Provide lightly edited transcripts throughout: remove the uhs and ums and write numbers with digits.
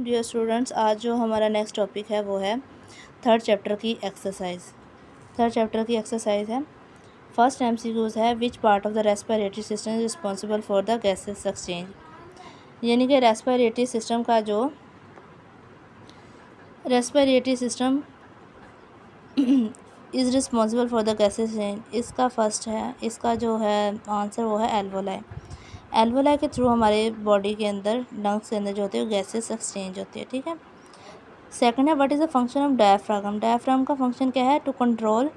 Dear students, आज जो हमारा नेक्स्ट टॉपिक है वो है थर्ड चैप्टर की एक्सरसाइज। थर्ड चैप्टर की एक्सरसाइज है। फर्स्ट एमसीक्यूज है, which part of the respiratory system is responsible for the gases exchange. यानी कि रेस्पिरेटरी सिस्टम का जो respiratory system is responsible for the gases exchange, इसका फर्स्ट है, इसका जो है आंसर वो है एल्वोलाई। एल्वोलाई के थ्रू हमारे बॉडी के अंदर, लंग्स के अंदर जो होते हैं गैसेस एक्सचेंज होती है। ठीक है। सेकंड है, what is the function of diaphragm. Diaphragm का फंक्शन क्या है? To control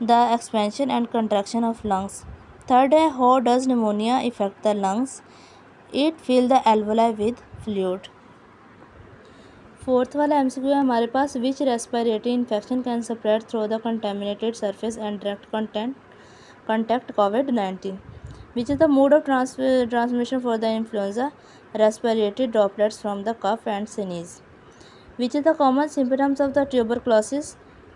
the expansion and contraction of lungs. Third है, how does pneumonia effect the lungs. It fill the alveoli with fluid. Fourth वाला MCQ है हमारे पास, which respiratory infection can spread through the contaminated surface and direct contact COVID-19. Which is the mode of transmission for the influenza? Respiratory droplets from the cough and sneeze. Which is the common symptoms of the tuberculosis?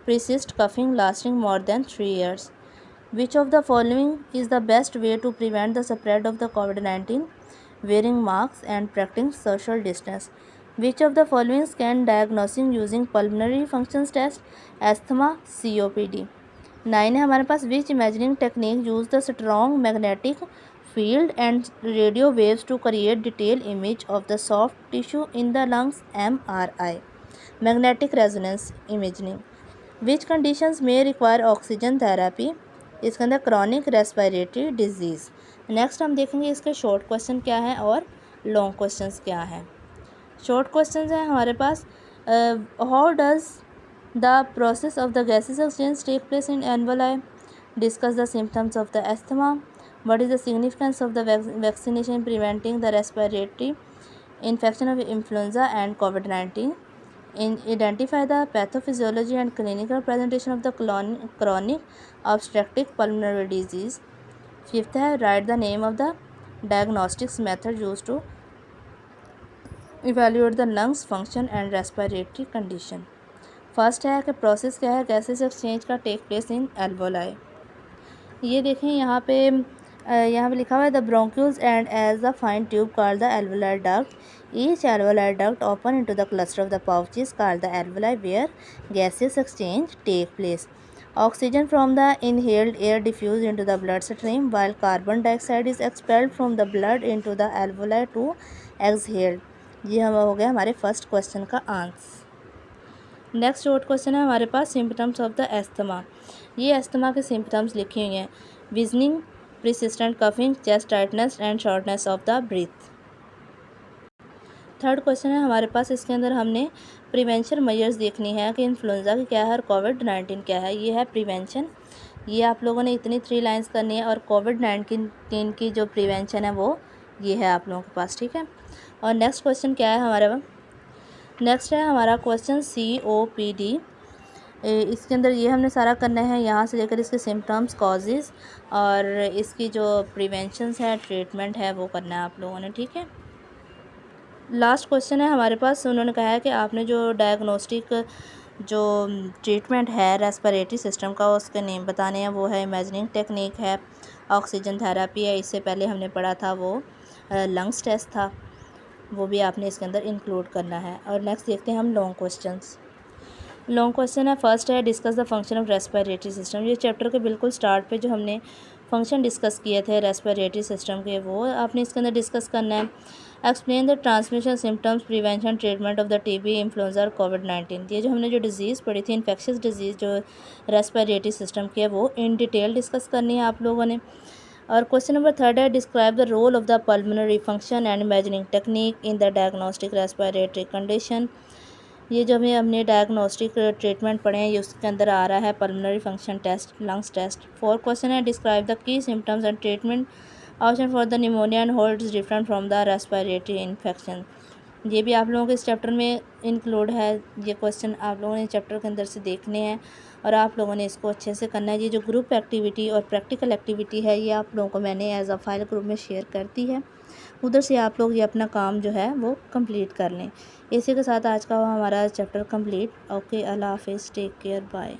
Persist coughing lasting more than 3 years. Which of the following is the best way to prevent the spread of the COVID-19? Wearing masks and practicing social distance. Which of the following can diagnosing using pulmonary functions test? Asthma, COPD. 9 है हमारे पास, which imagining technique use the strong magnetic field and radio waves to create detail image of the soft tissue in the lungs? MRI, magnetic resonance imaging. Which conditions में require oxygen therapy? इसके अंदर chronic respiratory disease. Next हम देखेंगे इसके short question क्या है और long questions क्या है। शॉर्ट क्वेश्चंस हैं हमारे पास, how does the process of the gases exchange take place in alveoli. Discuss the symptoms of the asthma. What is the significance of the vaccination in preventing the respiratory infection of influenza and COVID-19. Identify the pathophysiology and clinical presentation of the chronic obstructive pulmonary disease. Fifth है, write the name of the diagnostics method used to evaluate the lungs function and respiratory condition. First है कि process क्या है gases exchange का, take place in alveoli. ये देखें यहाँ पे लिखा हुआ है, the bronchioles and as the fine tube called the alveoli duct. Each alveoli duct open into the cluster of the pouches called the alveoli where gases exchange take place. Oxygen from the inhaled air diffuse into the blood stream while carbon dioxide is expelled from the blood into the alveoli to exhaled. ये हम हो गया हमारे first question का answer. Next short question है हमारे पास, symptoms of the asthma. ये एस्थमा के सिम्पटम्स लिखे हुए हैं, wheezing, persistent coughing, chest tightness and shortness of the breath. Third question है हमारे पास, इसके अंदर हमने प्रिवेंशन मेजर्स देखनी है कि इन्फ्लुएंजा की क्या है और COVID-19 क्या है। ये है प्रिवेंशन, ये आप लोगों ने इतनी 3 लाइन्स करनी है, और COVID-19 की जो प्रिवेंशन है वो ये है आप लोगों के पास। ठीक है। और नेक्स्ट क्वेश्चन क्या है हमारा? नेक्स्ट है हमारा क्वेश्चन COPD। इसके अंदर ये हमने सारा करना है, यहाँ से लेकर इसके सिम्टम्स, कॉजेज़ और इसकी जो प्रिवेंशंस है, ट्रीटमेंट है, वो करना है आप लोगों ने। ठीक है। लास्ट क्वेश्चन है हमारे पास, उन्होंने कहा है कि आपने जो डायग्नोस्टिक जो ट्रीटमेंट है रेस्पिरेटरी सिस्टम का उसके नेम बताने हैं। वो है इमेजिनिंग टेक्निक है, ऑक्सीजन थेरेपी है, इससे पहले हमने पढ़ा था वो लंग्स टेस्ट था, वो भी आपने इसके अंदर इंक्लूड करना है। और नेक्स्ट देखते हैं हम लॉन्ग क्वेश्चंस। लॉन्ग क्वेश्चन है, फर्स्ट है, discuss the function of respiratory system. ये चैप्टर के बिल्कुल स्टार्ट पे जो हमने फंक्शन डिस्कस किए थे रेस्पिरेटरी सिस्टम के, वो आपने इसके अंदर डिस्कस करना है। Explain the transmission, symptoms, prevention, treatment of the TB, influenza और COVID-19। ये जो हमने जो डिज़ीज़ पढ़ी थी, इन्फेक्शियस डिजीज़ जो रेस्पिरेटरी सिस्टम की है, वो इन डिटेल डिस्कस करनी है आप लोगों ने। और क्वेश्चन नंबर थर्ड है, describe the role of the pulmonary function and imagining technique in the diagnostic respiratory condition. ये जो हमने डायग्नोस्टिक ट्रीटमेंट पढ़े हैं, ये उसके अंदर आ रहा है pulmonary function test, lungs test. Fourth question है, describe the key symptoms and treatment option for the pneumonia and how it is different from the respiratory infection. ये भी आप लोगों के इस चैप्टर में इंक्लूड है। ये क्वेश्चन आप लोगों ने चैप्टर के अंदर से देखने हैं और आप लोगों ने इसको अच्छे से करना है। ये जो ग्रुप एक्टिविटी और प्रैक्टिकल एक्टिविटी है, ये आप लोगों को मैंने एज अ फाइल ग्रुप में शेयर कर दी है, उधर से आप लोग ये अपना काम जो है वो कंप्लीट कर लें। इसी के साथ आज का हमारा चैप्टर कंप्लीट। ओके, अल्लाह हाफिज़, टेक केयर, बाय।